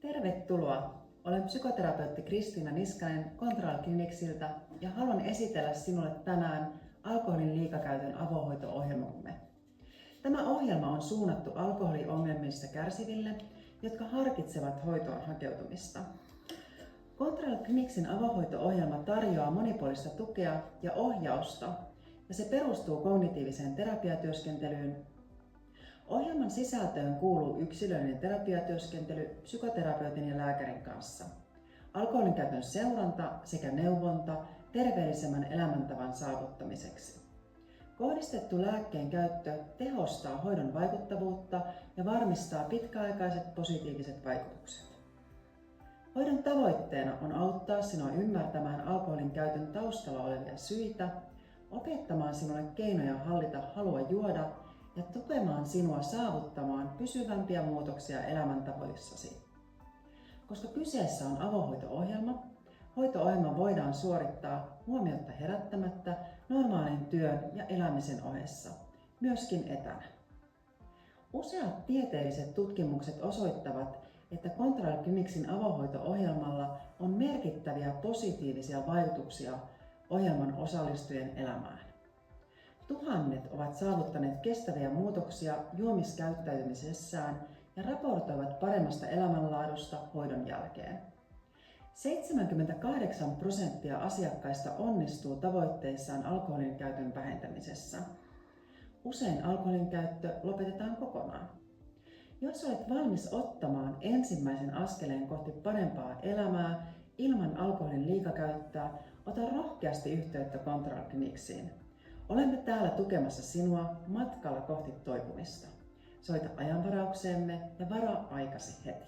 Tervetuloa! Olen psykoterapeutti Kristiina Niskanen Control Clinicsiltä ja haluan esitellä sinulle tänään alkoholin liikakäytön avohoito-ohjelmamme. Tämä ohjelma on suunnattu alkoholiongelmista kärsiville, jotka harkitsevat hoitoon hakeutumista. Control Clinicsin avohoito-ohjelma tarjoaa monipuolista tukea ja ohjausta ja se perustuu kognitiiviseen terapiatyöskentelyyn. Ohjelman sisältöön kuuluu yksilöllinen terapiatyöskentely psykoterapeutin ja lääkärin kanssa, alkoholin käytön seuranta sekä neuvonta terveellisemmän elämäntavan saavuttamiseksi. Kohdistettu lääkkeen käyttö tehostaa hoidon vaikuttavuutta ja varmistaa pitkäaikaiset positiiviset vaikutukset. Hoidon tavoitteena on auttaa sinua ymmärtämään alkoholin käytön taustalla olevia syitä, opettamaan sinulle keinoja hallita halua juoda ja tukemaan sinua saavuttamaan pysyvämpiä muutoksia elämäntavoissasi. Koska kyseessä on avohoito-ohjelma, hoito-ohjelma voidaan suorittaa huomiota herättämättä normaalin työn ja elämisen ohessa, myöskin etänä. Useat tieteelliset tutkimukset osoittavat, että Control Clinicsin avohoito-ohjelmalla on merkittäviä positiivisia vaikutuksia ohjelman osallistujien elämään. Tuhannet ovat saavuttaneet kestäviä muutoksia juomiskäyttäytymisessään ja raportoivat paremmasta elämänlaadusta hoidon jälkeen. 78% asiakkaista onnistuu tavoitteissaan alkoholin käytön vähentämisessä. Usein alkoholin käyttö lopetetaan kokonaan. Jos olet valmis ottamaan ensimmäisen askeleen kohti parempaa elämää ilman alkoholin liikakäyttöä, ota rohkeasti yhteyttä Control Clinicsiin. Olemme täällä tukemassa sinua matkalla kohti toipumista. Soita ajanvaraukseemme ja varaa aikasi heti.